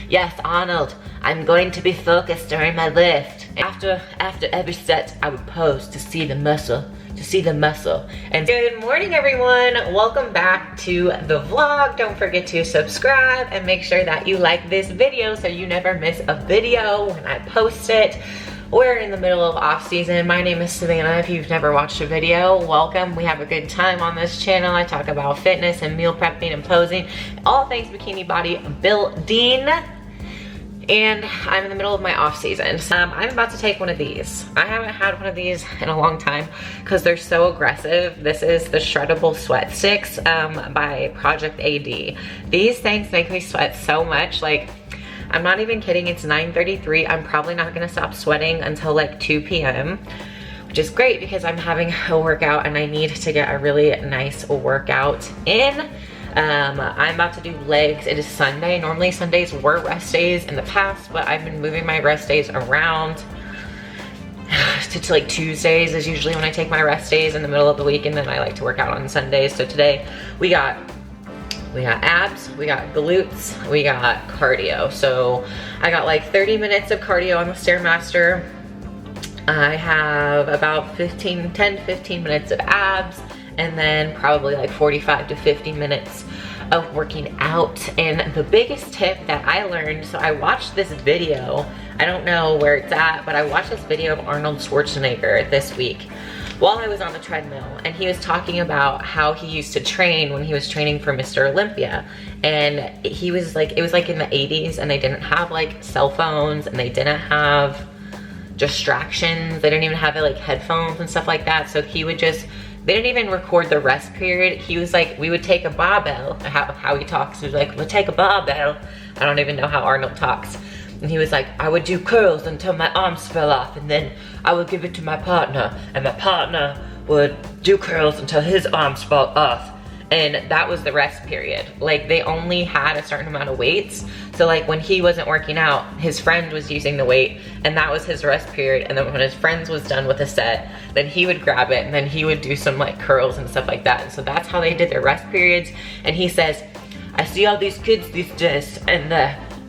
yes, Arnold, I'm going to be focused during my lift. After every set, I would pose to see the muscle. And good morning, everyone. Welcome back to the vlog. Don't forget to subscribe and make sure that you like this video so you never miss a video when I post it. We're in the middle of off season. My name is Savannah. If you've never watched a video, welcome. We have a good time on this channel. I talk about fitness and meal prepping and posing, all things bikini body building. And I'm in the middle of my off season. I'm about to take one of these. I haven't had one of these in a long time because they're so aggressive. This is the Shreddable Sweat Sticks by Project AD. These things make me sweat so much. Like, I'm not even kidding, it's 9:33. I'm probably not gonna stop sweating until like 2 p.m. which is great because I'm having a workout and I need to get a really nice workout in. I'm about to do legs. It is Sunday. Normally Sundays were rest days in the past, but I've been moving my rest days around to like Tuesdays is usually when I take my rest days in the middle of the week, and then I like to work out on Sundays. So today we got abs, we got glutes, we got cardio. So I got like 30 minutes of cardio on the Stairmaster. I have about 10 to 15 minutes of abs, and then probably like 45 to 50 minutes of working out. And the biggest tip that I learned, so I watched this video, I don't know where it's at, but I watched this video of Arnold Schwarzenegger this week while I was on the treadmill, and he was talking about how he used to train when he was training for Mr. Olympia. And he was like, it was like in the 80s, and they didn't have like cell phones, and they didn't have distractions. They didn't even have like headphones and stuff like that. So he would just, they didn't even record the rest period. He was like, we would take a barbell, how he talks. He was like, we'll take a barbell. I don't even know how Arnold talks. And he was like, I would do curls until my arms fell off, and then I would give it to my partner, and my partner would do curls until his arms fall off. And that was the rest period. Like, they only had a certain amount of weights. So like when he wasn't working out, his friend was using the weight, and that was his rest period. And then when his friends was done with a set, then he would grab it, and then he would do some like curls and stuff like that. And so that's how they did their rest periods. And he says, I see all these kids these days, and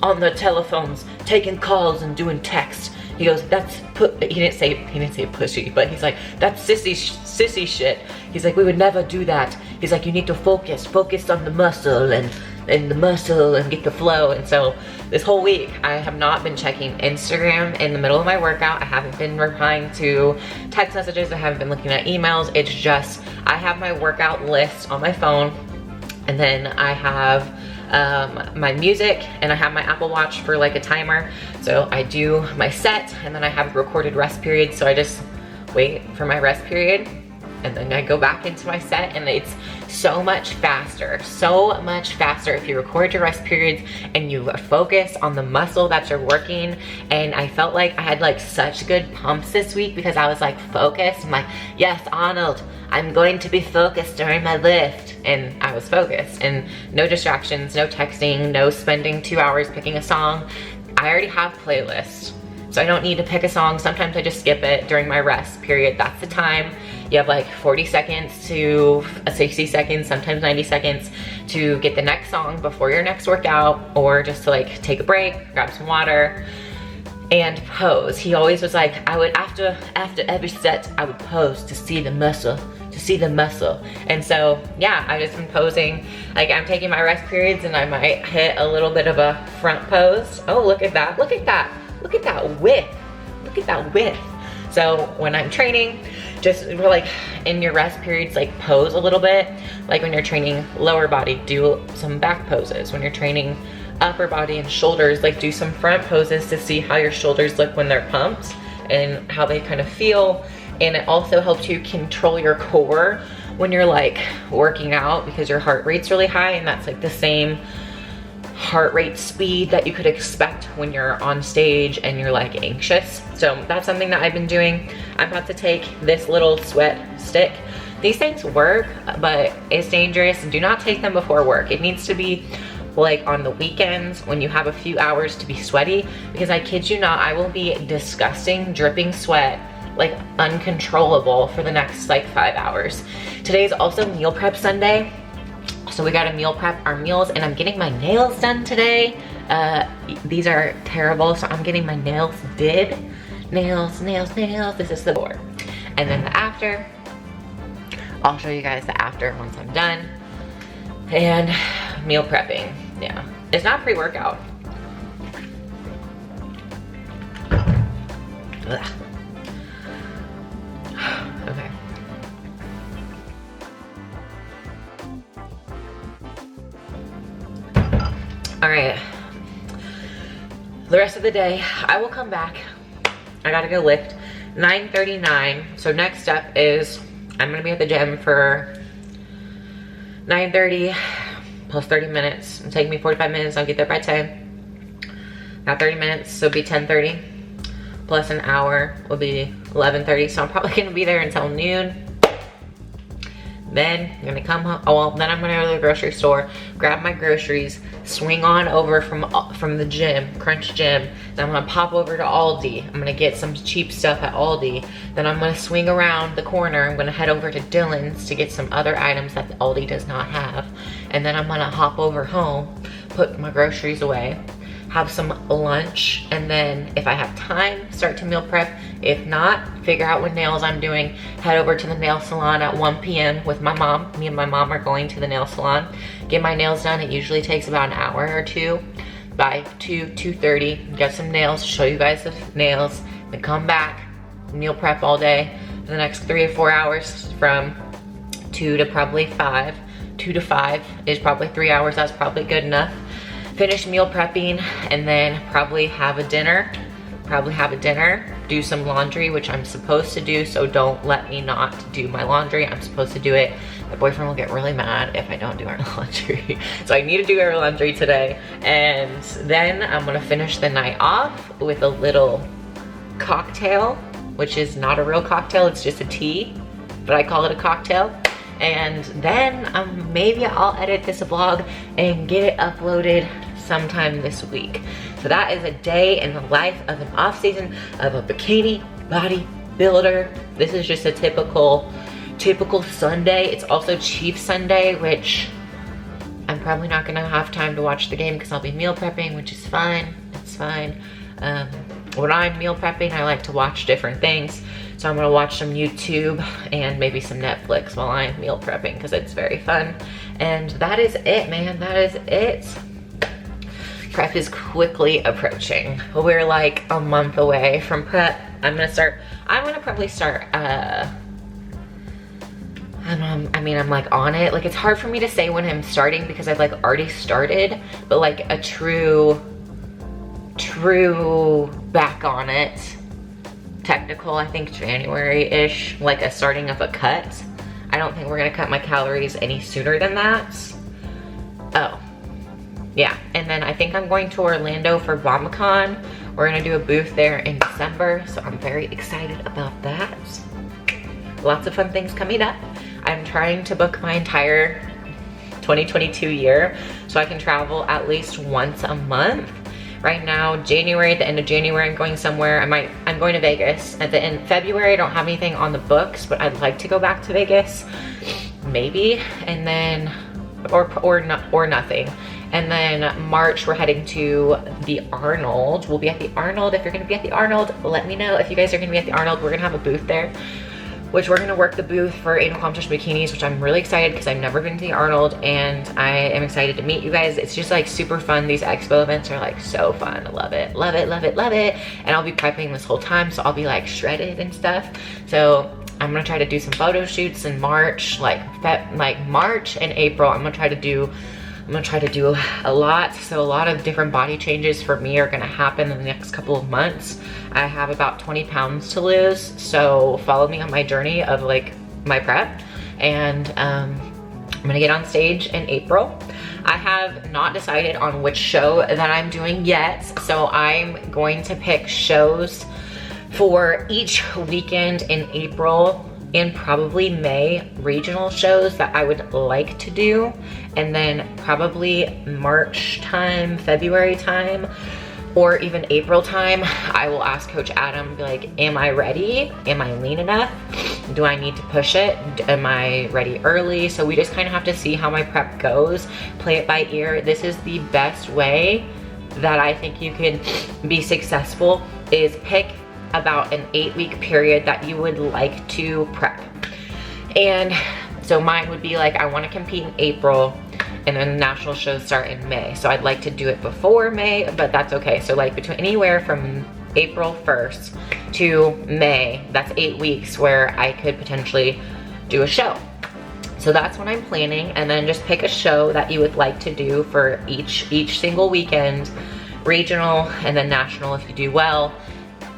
on their telephones taking calls and doing text. He goes, he didn't say pushy, but he's like, that's sissy shit. He's like, we would never do that. He's like, you need to focus on the muscle and the muscle and get the flow. And so this whole week I have not been checking Instagram in the middle of my workout. I haven't been replying to text messages. I haven't been looking at emails. It's just, I have my workout list on my phone, and then I have my music, and I have my Apple Watch for like a timer. So I do my set, and then I have a recorded rest period. So I just wait for my rest period, and then I go back into my set, and it's so much faster if you record your rest periods and you focus on the muscle that you're working. And I felt like I had like such good pumps this week because I was like focused. I'm like, yes, Arnold, I'm going to be focused during my lift. And I was focused, and no distractions, no texting, no spending 2 hours picking a song. I already have playlists, so I don't need to pick a song. Sometimes I just skip it during my rest period. That's the time. You have like 40 seconds to 60 seconds, sometimes 90 seconds to get the next song before your next workout, or just to like take a break, grab some water, and pose. He always was like, I would, after every set, I would pose to see the muscle. And so yeah, I've just been posing. Like, I'm taking my rest periods, and I might hit a little bit of a front pose. Oh, look at that width. So when I'm training, just like in your rest periods, like pose a little bit. Like when you're training lower body, do some back poses. When you're training upper body and shoulders, like do some front poses to see how your shoulders look when they're pumped and how they kind of feel. And it also helps you control your core when you're like working out, because your heart rate's really high, and that's like the same heart rate speed that you could expect when you're on stage and you're like anxious. So that's something that I've been doing. I'm about to take this little sweat stick. These things work, but it's dangerous. Do not take them before work. It needs to be like on the weekends when you have a few hours to be sweaty, because I kid you not, I will be disgusting, dripping sweat, like uncontrollable for the next like 5 hours. Today's also meal prep Sunday. So we gotta meal prep our meals, and I'm getting my nails done today. These are terrible, so I'm getting my nails did. Nails. This is the before. And then the after. I'll show you guys the after once I'm done. And meal prepping. Yeah. It's not pre-workout. Okay. All right. The rest of the day, I will come back. I gotta go lift. 9:39. So next step is I'm gonna be at the gym for 9:30 plus 30 minutes. It'll take me 45 minutes. I'll get there by 10. Now 30 minutes, so it'll be 10:30. Plus an hour will be 11:30. So I'm probably gonna be there until noon. Then I'm gonna come home. Oh, well, then I'm gonna go to the grocery store, grab my groceries, swing on over from the gym, Crunch Gym. Then I'm gonna pop over to Aldi. I'm gonna get some cheap stuff at Aldi. Then I'm gonna swing around the corner. I'm gonna head over to Dillon's to get some other items that Aldi does not have. And then I'm gonna hop over home, put my groceries away, have some lunch, and then if I have time, start to meal prep. If not, figure out what nails I'm doing, head over to the nail salon at 1 p.m. with my mom. Me and my mom are going to the nail salon, get my nails done. It usually takes about an hour or two. By 2:30, get some nails, show you guys the nails, then come back, meal prep all day for the next 3 or 4 hours from 2 to probably 5. 2 to 5 is probably 3 hours, that's probably good enough. Finish meal prepping and then probably have a dinner. Do some laundry, which I'm supposed to do, so don't let me not do my laundry. I'm supposed to do it. My boyfriend will get really mad if I don't do our laundry. So I need to do our laundry today. And then I'm gonna finish the night off with a little cocktail, which is not a real cocktail, it's just a tea, but I call it a cocktail. And then maybe I'll edit this vlog and get it uploaded sometime this week. So that is a day in the life of an off season of a bikini bodybuilder. This is just a typical Sunday. It's also Chiefs Sunday, which I'm probably not gonna have time to watch the game because I'll be meal prepping, which is fine. It's fine. When I'm meal prepping, I like to watch different things. So I'm gonna watch some YouTube and maybe some Netflix while I'm meal prepping because it's very fun. And that is it, man, that is it. Prep is quickly approaching. We're like a month away from prep. I'm gonna probably start, I mean, I'm like on it. Like, it's hard for me to say when I'm starting because I've like already started, but like a true back on it, technical, I think January-ish, like a starting of a cut. I don't think we're gonna cut my calories any sooner than that. Oh, yeah, and then I think I'm going to Orlando for BombCon. We're gonna do a booth there in December, so I'm very excited about that. Lots of fun things coming up. I'm trying to book my entire 2022 year so I can travel at least once a month. Right now, January, at the end of January, I'm going somewhere. I'm going to Vegas. At the end of February, I don't have anything on the books, but I'd like to go back to Vegas, maybe, and then, or nothing. And then March, we're heading to the Arnold. We'll be at the Arnold. If you're gonna be at the Arnold, let me know. If you guys are gonna be at the Arnold, we're gonna have a booth there, which we're gonna work the booth for anal competition bikinis, which I'm really excited because I've never been to the Arnold and I am excited to meet you guys. It's just like super fun. These expo events are like so fun. I love it, love it, love it, love it. And I'll be prepping this whole time, so I'll be like shredded and stuff. So I'm gonna try to do some photo shoots in March, like March and April. I'm gonna try to do a lot. So a lot of different body changes for me are gonna happen in the next couple of months. I have about 20 pounds to lose, so follow me on my journey of like my prep. And I'm gonna get on stage in April. I have not decided on which show that I'm doing yet, so I'm going to pick shows for each weekend in April and probably May, regional shows that I would like to do. And then probably March time, February time, or even April time, I will ask Coach Adam, be like, am I ready? Am I lean enough? Do I need to push it? Am I ready early? So we just kind of have to see how my prep goes, play it by ear. This is the best way that I think you can be successful is pick about an 8-week period that you would like to prep. And so mine would be like, I want to compete in April, and then the national shows start in May. So I'd like to do it before May, but that's okay. So like between anywhere from April 1st to May, that's 8 weeks where I could potentially do a show. So that's what I'm planning, and then just pick a show that you would like to do for each single weekend, regional and then national if you do well.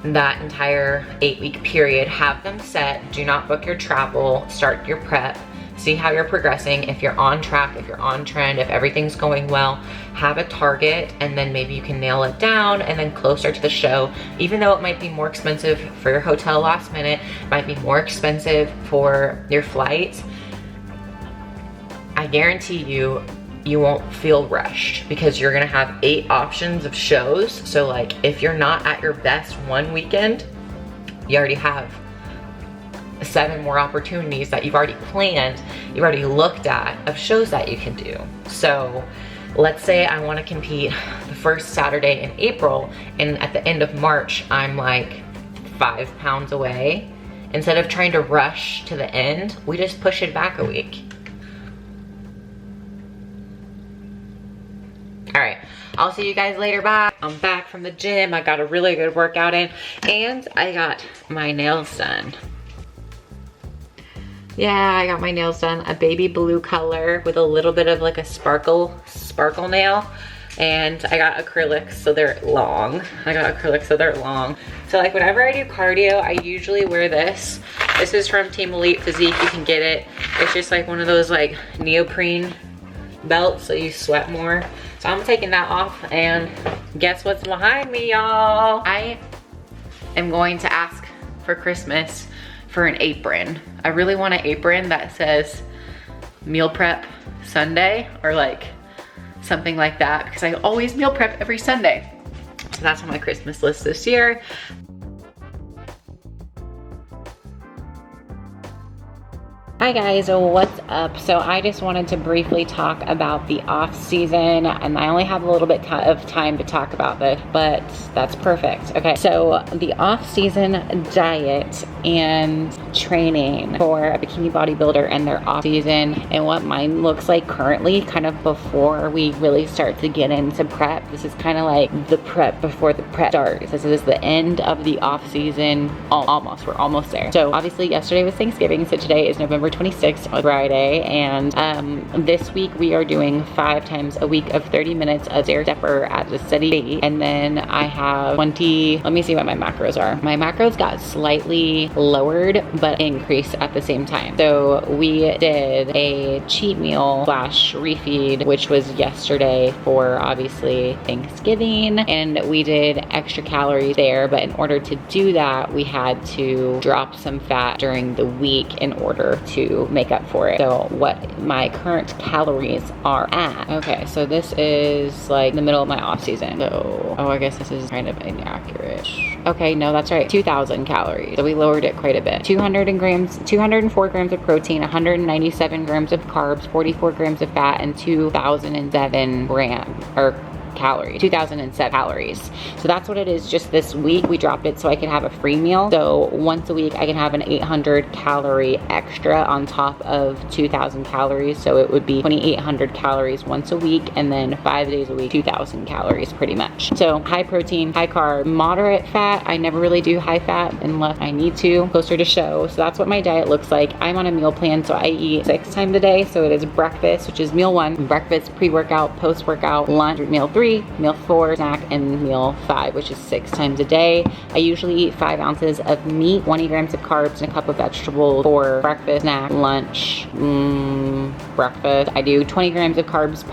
That entire 8-week period, have them set. Do not book your travel, start your prep, see how you're progressing, if you're on track, if you're on trend, if everything's going well, have a target, and then maybe you can nail it down, and then closer to the show, even though it might be more expensive for your hotel last minute, might be more expensive for your flights, I guarantee you, you won't feel rushed because you're gonna have 8 options of shows. So like if you're not at your best one weekend, you already have 7 more opportunities that you've already planned, you've already looked at, of shows that you can do. So let's say I want to compete the first Saturday in April, and at the end of March I'm like 5 pounds away. Instead of trying to rush to the end, we just push it back a week. All right, I'll see you guys later. Bye. I'm back from the gym. I got a really good workout in, and I got my nails done. Yeah, I got my nails done, a baby blue color with a little bit of like a sparkle nail. And I got acrylics, so they're long. So like whenever I do cardio, I usually wear this. This is from Team Elite Physique, you can get it. It's just like one of those like neoprene belts so you sweat more. So I'm taking that off, and guess what's behind me, y'all? I am going to ask for Christmas for an apron. I really want an apron that says meal prep Sunday or like something like that, because I always meal prep every Sunday. So that's on my Christmas list this year. Hi guys, what's up? So I just wanted to briefly talk about the off season, and I only have a little bit of time to talk about this, but that's perfect. Okay, so the off season diet and training for a bikini bodybuilder and their off season, and what mine looks like currently, kind of before we really start to get into prep. This is kind of like the prep before the prep starts. This is the end of the off season, almost, we're almost there. So obviously yesterday was Thanksgiving, so today is November 26th, Friday, and this week we are doing 5 times a week of 30 minutes of stair stepper at a steady rate, and then I have 20, let me see what my macros are. My macros got slightly lowered but increased at the same time. So we did a cheat meal / refeed, which was yesterday for obviously Thanksgiving, and we did extra calories there, but in order to do that we had to drop some fat during the week in order to make up for it. So what my current calories are at. Okay, so this is like the middle of my off season. So, oh, I guess this is kind of inaccurate. Okay, no, that's right, 2,000 calories. So we lowered it quite a bit. 204 grams of protein, 197 grams of carbs, 44 grams of fat, and 2,007 calories, 2,007 calories. So that's what it is just this week. We dropped it so I could have a free meal. So once a week I can have an 800 calorie extra on top of 2,000 calories. So it would be 2,800 calories once a week, and then 5 days a week, 2,000 calories pretty much. So high protein, high carb, moderate fat. I never really do high fat unless I need to, closer to show. So that's what my diet looks like. I'm on a meal plan, so I eat 6 times a day. So it is breakfast, which is meal 1, breakfast, pre-workout, post-workout, lunch, meal 3, meal 4, snack, and meal 5, which is 6 times a day. I usually eat 5 ounces of meat, 20 grams of carbs, and a cup of vegetables for breakfast, snack, lunch, breakfast. I do 20 grams of carbs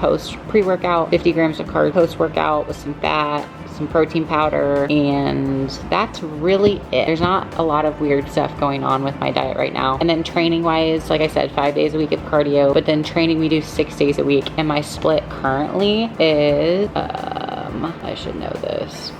pre-workout, 50 grams of carbs post-workout with some fat, some protein powder, and that's really it. There's not a lot of weird stuff going on with my diet right now. And then training wise, like I said, 5 days a week of cardio, but then training we do 6 days a week, and my split currently is I should know this,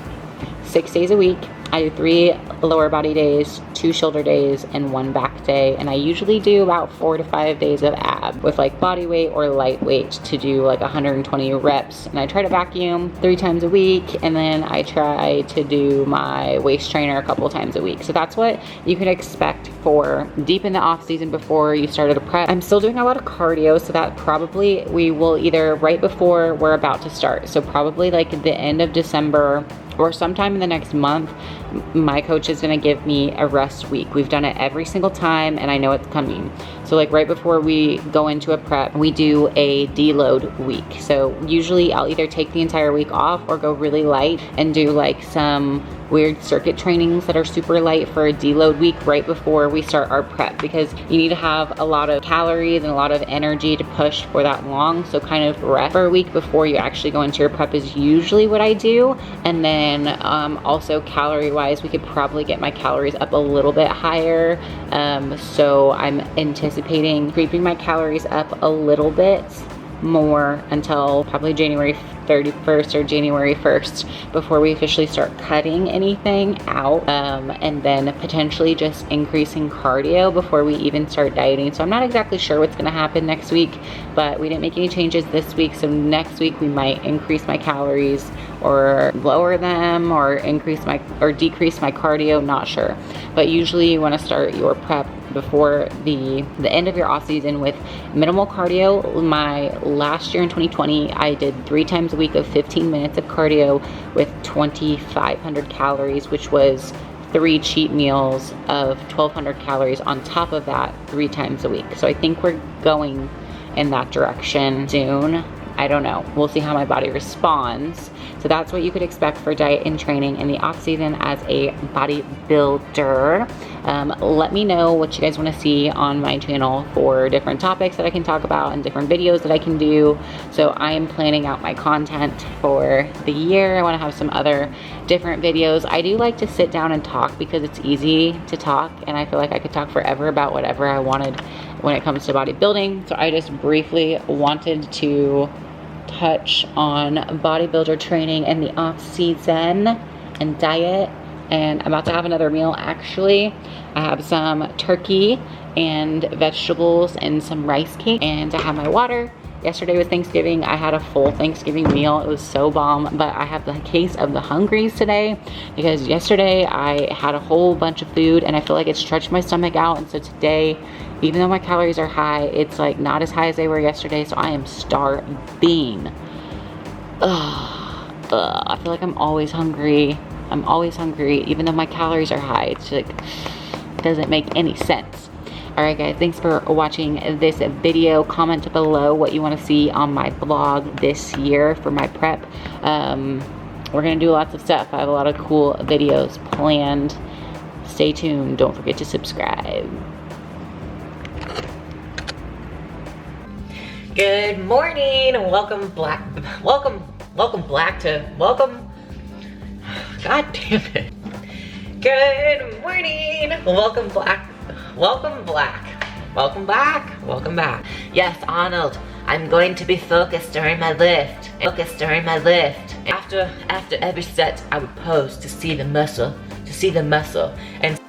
6 days a week, I do 3 lower body days, 2 shoulder days, and 1 back day. And I usually do about 4 to 5 days of ab with like body weight or light weight to do like 120 reps. And I try to vacuum 3 times a week. And then I try to do my waist trainer a couple times a week. So that's what you can expect for deep in the off season before you started a prep. I'm still doing a lot of cardio, so that probably we will either right before we're about to start. So probably like at the end of December or sometime in the next month, my coach is gonna give me a rest week. We've done it every single time and I know it's coming. So like right before we go into a prep, we do a deload week. So usually I'll either take the entire week off or go really light and do like some weird circuit trainings that are super light for a deload week right before we start our prep, because you need to have a lot of calories and a lot of energy to push for that long. So kind of rest for a week before you actually go into your prep is usually what I do. And then also calorie wise, we could probably get my calories up a little bit higher. So I'm anticipating creeping my calories up a little bit more until probably January 31st or January 1st before we officially start cutting anything out, and then potentially just increasing cardio before we even start dieting. So I'm not exactly sure what's gonna happen next week, but we didn't make any changes this week. So next week we might increase my calories or lower them or decrease my cardio, not sure. But usually you wanna start your prep before the end of your off season with minimal cardio. My last year in 2020, I did 3 times a week of 15 minutes of cardio with 2,500 calories, which was 3 cheat meals of 1,200 calories on top of that 3 times a week. So I think we're going in that direction soon. I don't know. We'll see how my body responds. So that's what you could expect for diet and training in the off season as a bodybuilder. Let me know what you guys want to see on my channel for different topics that I can talk about and different videos that I can do. So I am planning out my content for the year. I want to have some other different videos. I do like to sit down and talk because it's easy to talk, and I feel like I could talk forever about whatever I wanted when it comes to bodybuilding. So I just briefly wanted to touch on bodybuilder training in the off season and diet. And I'm about to have another meal actually. I have some turkey and vegetables and some rice cake, and I have my water. Yesterday was Thanksgiving. I had a full Thanksgiving meal. It was so bomb, but I have the case of the Hungries today because yesterday I had a whole bunch of food and I feel like it stretched my stomach out. And so today, even though my calories are high, it's like not as high as they were yesterday. So I am starving. I feel like I'm always hungry. I'm always hungry, even though my calories are high. It's like, it doesn't make any sense. All right, guys, thanks for watching this video. Comment below what you want to see on my vlog this year for my prep. We're gonna do lots of stuff. I have a lot of cool videos planned. Stay tuned. Don't forget to subscribe. Good morning. Welcome God damn it. Good morning. Welcome back. Yes, Arnold, I'm going to be focused during my lift. After every set, I would pose to see the muscle, and